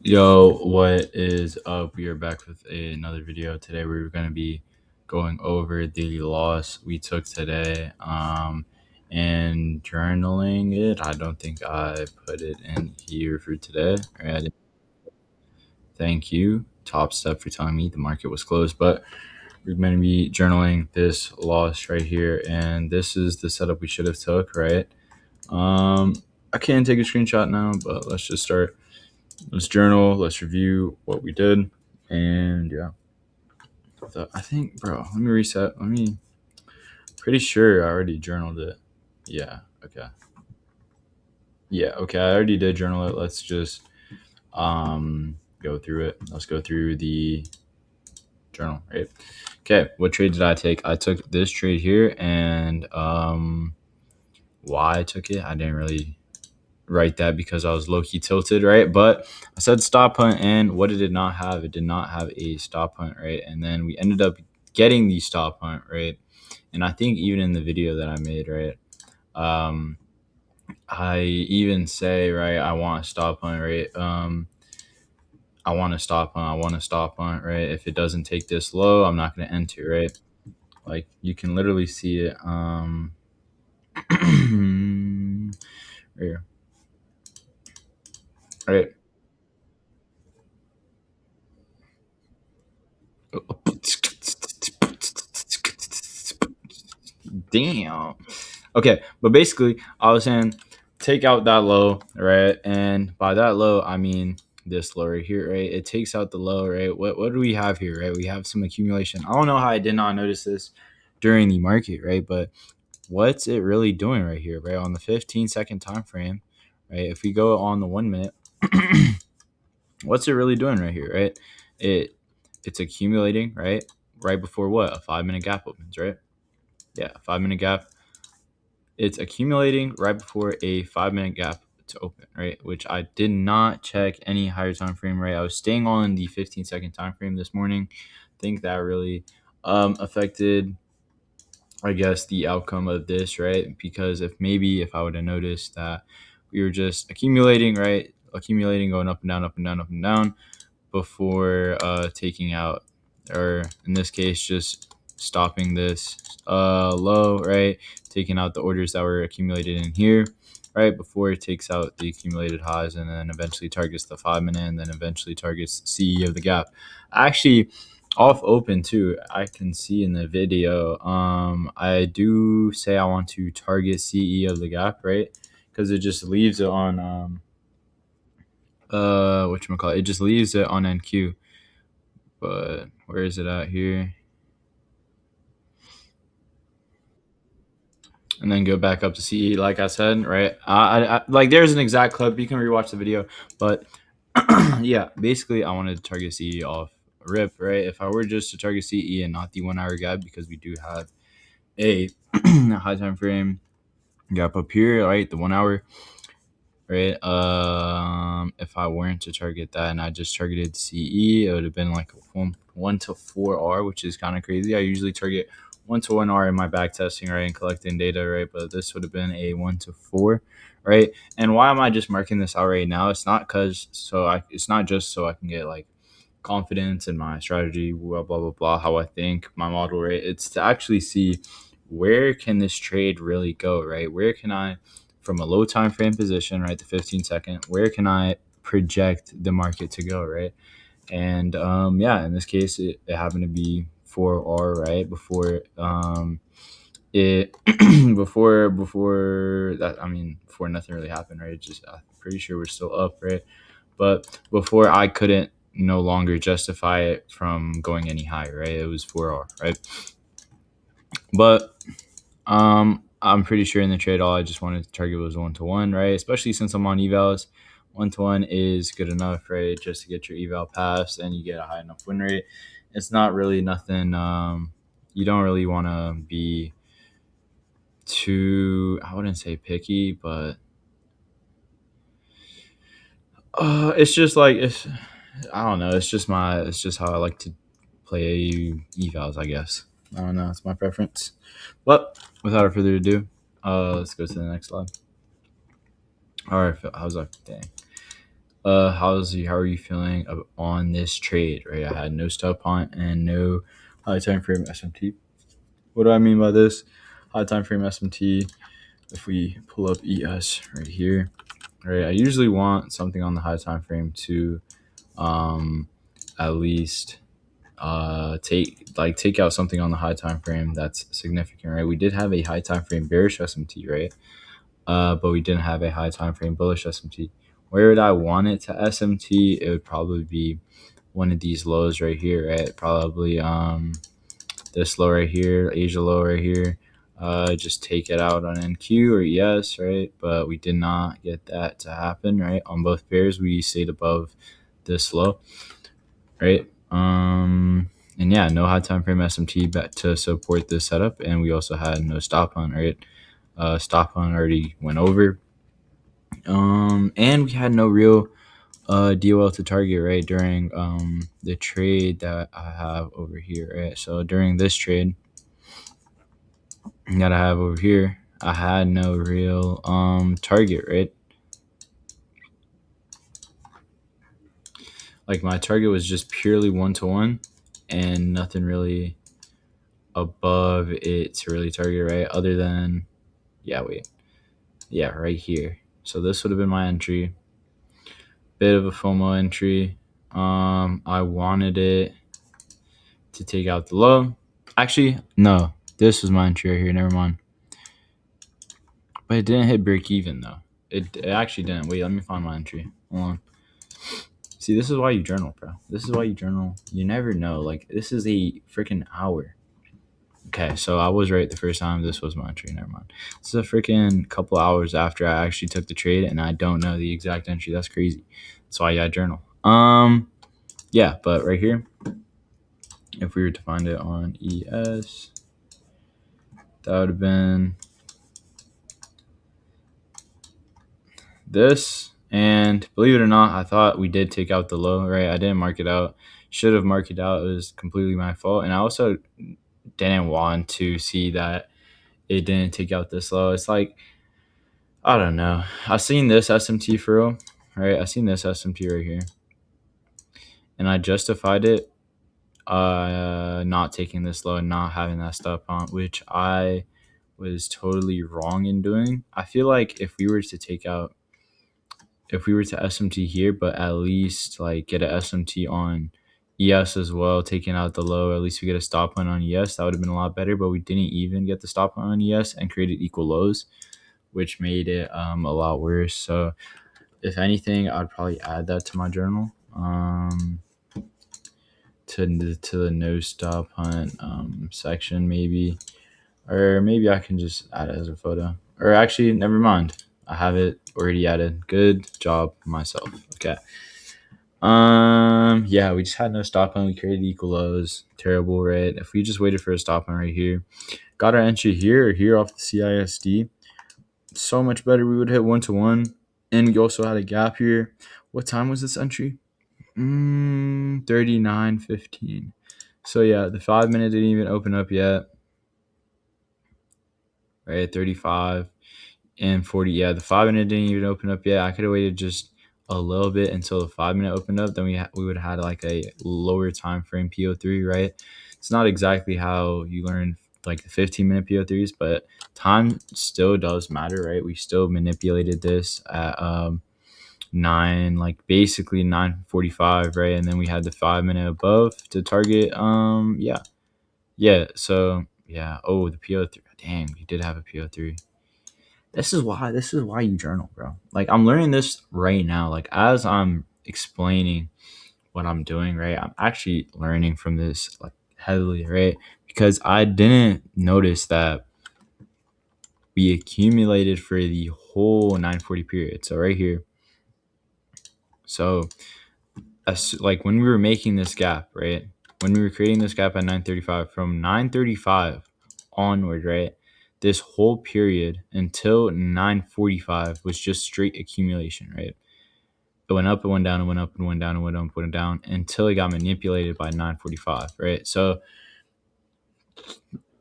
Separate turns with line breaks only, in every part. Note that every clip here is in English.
Yo, what is up? We are back with another video. Today we're going to be going over the loss we took today and journaling it. I don't think I put it in here for today. All right, thank you. Top step for telling me the market was closed, but we're going to be journaling this loss right here, and this is the setup we should have took, right? Um, I can't take a screenshot now, but let's just start. Let's journal. Let's review what we did. And yeah. So I think, bro, let me reset. Pretty sure I already journaled it. Yeah. Okay. Yeah. Okay. I already did journal it. Let's just go through it. Let's go through the journal, right? Okay. What trade did I take? I took this trade here, and why I took it, I didn't really write that because I was low key tilted, right? But I said stop hunt, and what did it not have? It did not have a stop hunt, right? And then we ended up getting the stop hunt, right? And I think even in the video that I made, right, um, I even say, right, I want a stop hunt, right? I want to stop hunt. I want to stop hunt, right? If it doesn't take this low, I'm not going to enter, right? Like you can literally see it. Right here. Right. Damn. Okay, but basically, I was saying take out that low, right? And by that low, I mean this low right here, right? It takes out the low, right? What do we have here, right? We have some accumulation. I don't know how I did not notice this during the market, right? But what's it really doing right here, right? On the 15-second time frame, right? If we go on the 1 minute, what's it really doing right here, right? It's accumulating, right? Right before what? A 5-minute gap opens, right? Yeah, 5-minute gap. It's accumulating right before a 5-minute gap to open, right? Which I did not check any higher time frame, right? I was staying on the 15-second time frame this morning. I think that really affected, I guess, the outcome of this, right? Because if I would have noticed that we were just accumulating, right? Accumulating, going up and down, up and down, up and down before taking out, or in this case, just stopping this low, right? Taking out the orders that were accumulated in here, right? Before it takes out the accumulated highs and then eventually targets the 5-minute and then eventually targets CE of the gap. Actually, off open too, I can see in the video, I do say I want to target CE of the gap, right? Because it just leaves it on whatchamacallit, it just leaves it on NQ. But where is it at here? And then go back up to CE, like I said, right? Like there's an exact clip. You can rewatch the video, but yeah, basically I wanted to target CE off rip, right? If I were just to target CE and not the 1 hour gap, because we do have a high time frame gap up here, right? The 1 hour, right? If I weren't to target that and I just targeted CE, it would have been like one to 4R, which is kind of crazy. I usually target 1 to 1R in my back testing, right, and collecting data, right? But this would have been a 1 to 4, right? And why am I just marking this out right now? It's not it's not just so I can get like confidence in my strategy, blah blah blah blah, how I think my model, right? It's to actually see where can this trade really go, right? Where can I, from a low time frame position, right, the 15-second, where can I project the market to go, right? And yeah, in this case, it happened to be 4R, right? Before it before that, I mean, before nothing really happened, right? Just I'm pretty sure we're still up, right? But before I couldn't no longer justify it from going any higher, right? It was 4R, right? But I'm pretty sure in the trade, all I just wanted to target was 1 to 1, right? Especially since I'm on evals, 1 to 1 is good enough, right? Just to get your eval passed and you get a high enough win rate. It's not really nothing. You don't really want to be too, I wouldn't say picky, but it's just like I don't know. It's just how I like to play evals, I guess. I don't know. It's my preference. But without further ado, let's go to the next slide. All right, Phil, how's that? Dang. How are you feeling on this trade? Right, I had no stop on and no high time frame SMT. What do I mean by this? High time frame SMT. If we pull up ES right here, right, I usually want something on the high time frame to um at least take out something on the high time frame that's significant, right? We did have a high time frame bearish SMT, right? But we didn't have a high time frame bullish SMT. Where would I want it to SMT? It would probably be one of these lows right here, right? Probably this low right here, Asia low right here. Just take it out on NQ or ES, right? But we did not get that to happen, right? On both pairs, we stayed above this low, right? And yeah, no high time frame SMT to support this setup, and we also had no stop on, right? Stop on already went over. And we had no real DOL to target, right, during the trade that I have over here, right? So during this trade that I have over here, I had no real target, right? Like my target was just purely 1-to-1 and nothing really above it to really target, right? Other than right here. So this would have been my entry. Bit of a FOMO entry. I wanted it to take out the low. Actually, no, this was my entry right here. Never mind. But it didn't hit break even though. It actually didn't. Wait, let me find my entry. Hold on. See, this is why you journal, bro. This is why you journal. You never know. Like, this is a freaking hour. Okay, so I was right the first time. This was my entry. Never mind. This is a freaking couple hours after I actually took the trade, and I don't know the exact entry. That's crazy. That's why I journal. Yeah, but right here, if we were to find it on ES, that would have been this. And believe it or not, I thought we did take out the low, right? I didn't mark it out. Should have marked it out. It was completely my fault. And I also didn't want to see that it didn't take out this low. It's like, I don't know. I seen this SMT for real, right? I seen this SMT right here. And I justified it not taking this low and not having that stop on, which I was totally wrong in doing. I feel like if we were to SMT here, but at least like get a SMT on ES as well, taking out the low, at least we get a stop on ES, that would have been a lot better. But we didn't even get the stop on ES and created equal lows, which made it a lot worse. So if anything, I'd probably add that to my journal. To the no stop hunt section maybe, or maybe I can just add it as a photo. Or actually, never mind. I have it already added. Good job myself. Okay. Yeah, we just had no stop hunt. We created equal lows. Terrible, right? If we just waited for a stop hunt right here, got our entry here or here off the CISD, so much better. We would hit 1-to-1, and we also had a gap here. What time was this entry? 39:15. So yeah, the 5 minute didn't even open up yet. Right, 35 and 40. Yeah, the 5 minute didn't even open up yet. I could have waited just a little bit until the 5 minute opened up. Then we would have had like a lower time frame PO3, right? It's not exactly how you learn like the 15-minute PO3s, but time still does matter, right? We still manipulated this at basically 9:45, right? And then we had the 5 minute above to target. So yeah. Oh, the PO3. Dang, we did have a PO3. This is why you journal, bro. Like, I'm learning this right now. Like, as I'm explaining what I'm doing, right? I'm actually learning from this like heavily, right? Because I didn't notice that we accumulated for the whole 940 period. So right here. So like when we were making this gap, right? When we were creating this gap at 935, from 935 onward, right? This whole period until 945 was just straight accumulation, right? It went up, it went down, it went up, and went down, and went up, and went down until it got manipulated by 945, right? So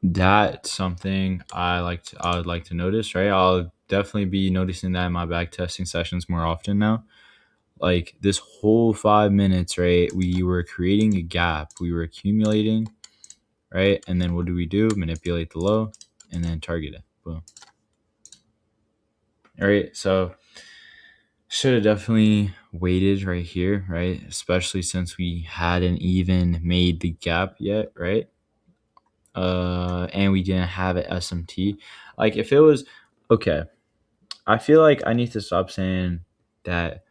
that's something I would like to notice, right? I'll definitely be noticing that in my back testing sessions more often now. like this whole 5 minutes, right? We were creating a gap. We were accumulating, right? And then what do we do? Manipulate the low and then target it. Boom. All right. So should have definitely waited right here, right? Especially since we hadn't even made the gap yet, right? And we didn't have an SMT. Like if it was okay, I feel like I need to stop saying that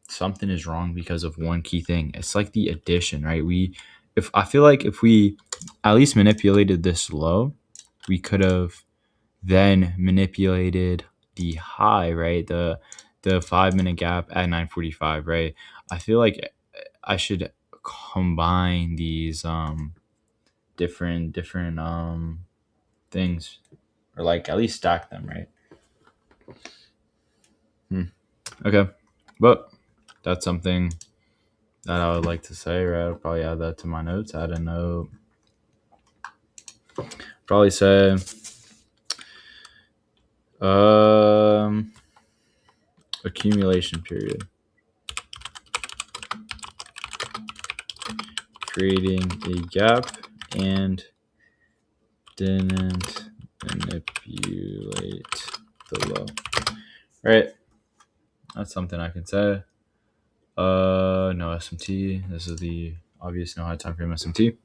something is wrong because of one key thing. It's like the addition, right? If I feel like if we at least manipulated this low, we could have then manipulated the high, right? The 5 minute gap at 9:45, right? I feel like I should combine these different things, or like at least stack them, right? Okay, but that's something that I would like to say, right? I'll probably add that to my notes. Add a note. Probably say um accumulation period. Creating a gap and didn't manipulate the low. Right. That's something I can say. No SMT. This is the obvious no high time frame SMT.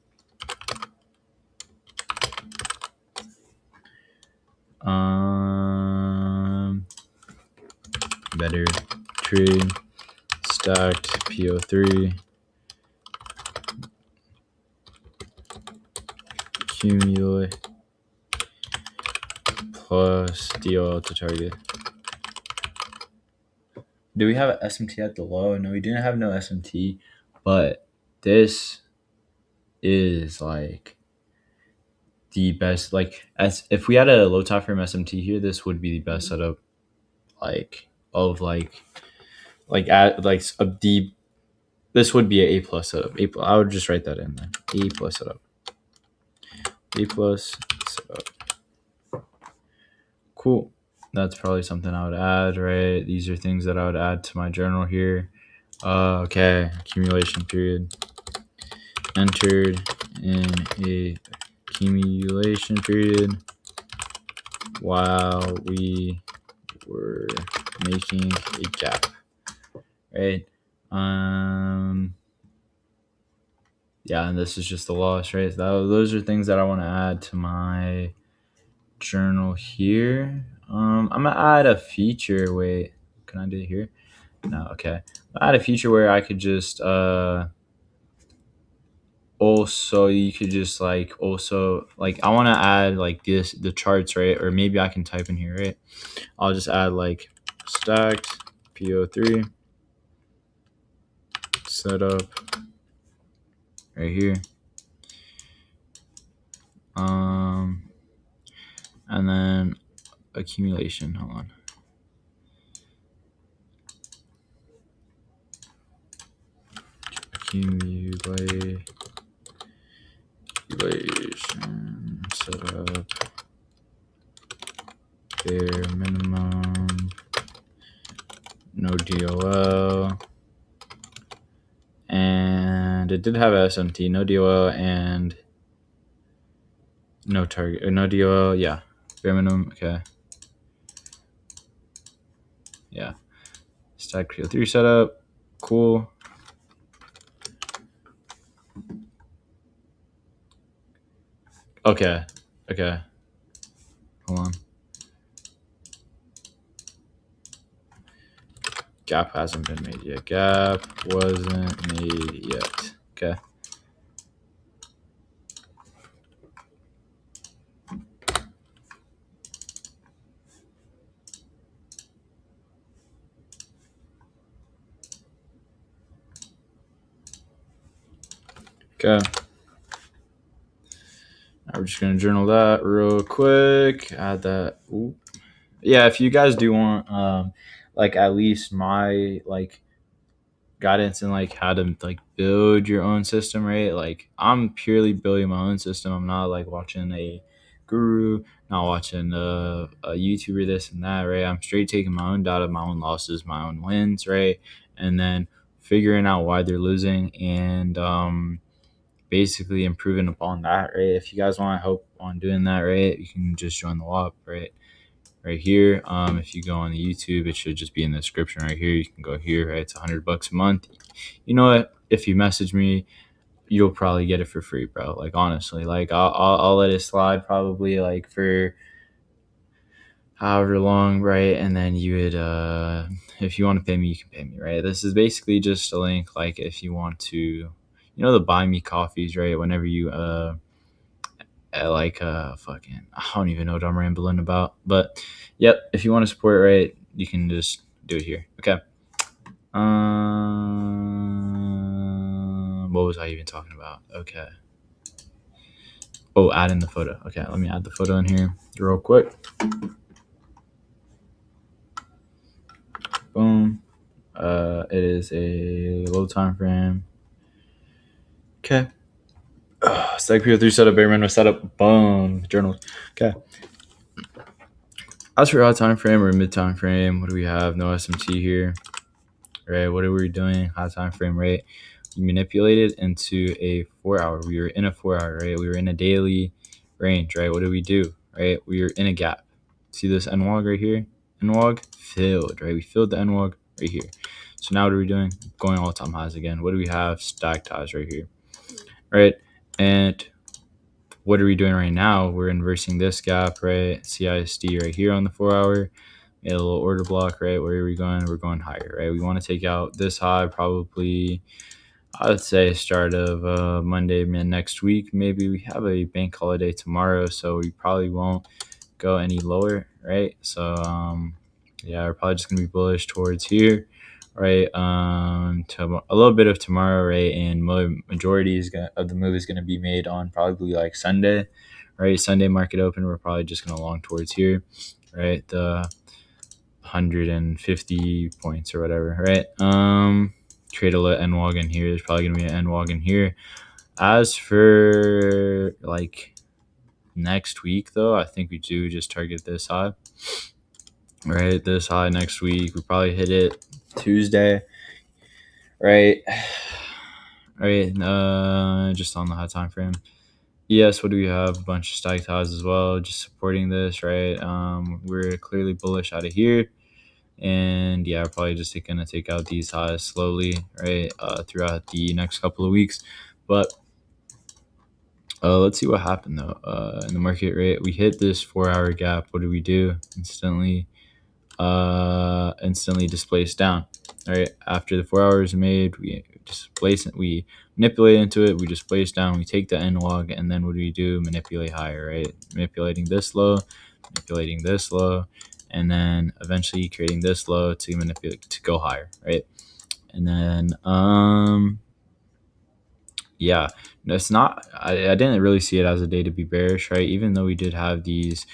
Better trade stacked PO3 accumulate plus DOL to target. Do we have an SMT at the low? No, we didn't have no SMT, but this is like the best. Like as if we had a low time frame SMT here, this would be the best setup. Like of like at like a D. This would be an A plus setup. I would just write that in there. A plus setup. A plus setup. Cool. That's probably something I would add, right? These are things that I would add to my journal here. Okay, accumulation period. Entered in a accumulation period while we were making a gap, right? Yeah, and this is just the loss, right? Those are things that I want to add to my journal here. I'm gonna add a feature. Wait, can I do it here? No, okay. I add a feature where I could just also you could just like also like I want to add like this the charts, right? Or maybe I can type in here, right? I'll just add like stacked PO3 setup right here. And then accumulation. Hold on. Accumulation setup. Bare minimum. No DOL. And it did have SMT. No DOL and no target. No DOL. Yeah. Bare minimum. Okay. Yeah. Stack PO3 setup. Cool. Okay. Okay. Hold on. Gap hasn't been made yet. Gap wasn't made yet. Okay. Okay. Now we're just gonna journal that real quick. Add that. Ooh. Yeah, if you guys do want like at least my like guidance in like how to like build your own system, right? Like I'm purely building my own system. I'm not like watching a guru, not watching a YouTuber, this and that, right? I'm straight taking my own data, my own losses, my own wins, right? And then figuring out why they're losing and basically improving upon that, right? If you guys want help on doing that, right, you can just join the WAP, right here. If you go on the YouTube, it should just be in the description right here. You can go here, right? It's $100 a month. You know what? If you message me, you'll probably get it for free, bro. Like honestly, like I'll let it slide probably like for however long, right? And then you would if you want to pay me, you can pay me, right? This is basically just a link, like if you want to, the buy me coffees, right? Whenever you like fucking, I don't even know what I'm rambling about, but yep, if you want to support, right, you can just do it here. Okay. What was I even talking about? Okay. Oh, add in the photo. Okay, let me add the photo in here real quick. Boom. It is a low time frame. Okay. Stack PO3 setup, bare minimum setup. Boom. Journals. Okay. As for high time frame or mid time frame, what do we have? No SMT here. Right. What are we doing? High time frame rate. We manipulated into a 4 hour. We were in a 4 hour, right? We were in a daily range, right? What did we do? Right? We were in a gap. See this NWOG right here? NWOG filled, right? We filled the NWOG right here. So now what are we doing? Going all time highs again. What do we have? Stacked highs right here, right? And what are we doing right now? We're inversing this gap, right? CISD right here on the 4 hour. A little order block, right? Where are we going? We're going higher, right? We want to take out this high probably, I would say start of Monday, next week. Maybe we have a bank holiday tomorrow, so we probably won't go any lower, right? So yeah, we're probably just gonna be bullish towards here, right? To a little bit of tomorrow, right? And majority of the move is gonna be made on probably like Sunday, right? Sunday market open, we're probably just gonna long towards here, right? The 150 points or whatever, right? Trade a little NWOG in here. There's probably gonna be an NWOG in here. As for like next week, though, I think we do just target this high, right? This high next week. We probably hit it Tuesday, right? Right. Just on the high time frame. Yes, what do we have? A bunch of stacked highs as well, just supporting this, right? We're clearly bullish out of here. And yeah, we're probably just gonna take out these highs slowly, right, throughout the next couple of weeks. But let's see what happened though. In the market rate, we hit this 4 hour gap. What do we do? Instantly displaced down. All right, after the 4 hours made, we manipulate into it, we displace down, we take the NWOG, and then what do? Manipulate higher, right? Manipulating this low, and then eventually creating this low to manipulate to go higher, right? And then yeah, it's not, I didn't really see it as a day to be bearish, right? Even though we did have these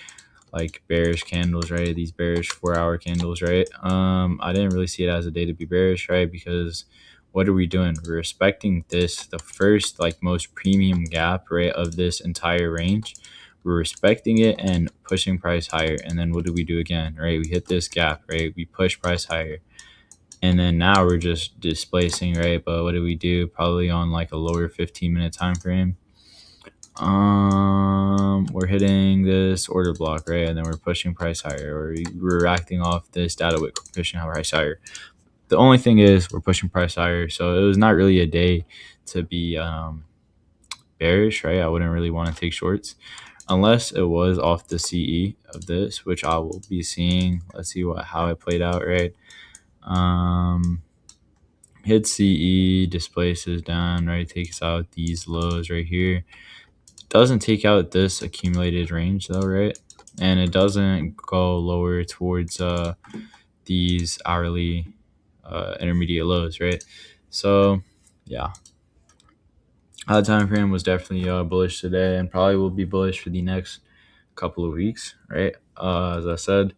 like bearish candles, right? These bearish 4 hour candles, right? I didn't really see it as a day to be bearish, right? Because what are we doing? We're respecting this, the first like most premium gap, right, of this entire range. We're respecting it and pushing price higher. And then what do we do again, right? We hit this gap, right? We push price higher. And then now we're just displacing, right? But what do we do? Probably on like a lower 15-minute time frame. We're hitting this order block, right? And then we're pushing price higher, or we're acting off this data wick, pushing price higher. The only thing is we're pushing price higher, so it was not really a day to be bearish, right? I wouldn't really want to take shorts unless it was off the CE of this, which I will be seeing. Let's see how it played out, right? Hit CE, displaces down, right? Takes out these lows right here. Doesn't take out this accumulated range though, right? And it doesn't go lower towards these hourly intermediate lows, right? So yeah, high time frame was definitely bullish today, and probably will be bullish for the next couple of weeks, right? As I said.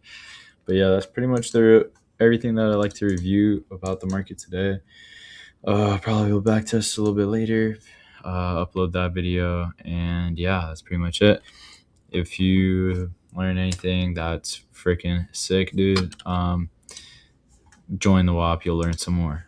But yeah, that's pretty much everything that I like to review about the market today. Probably will back test a little bit later, upload that video, and yeah, that's pretty much it. if you learn anything that's freaking sick, dude, join the WAP. You'll learn some more.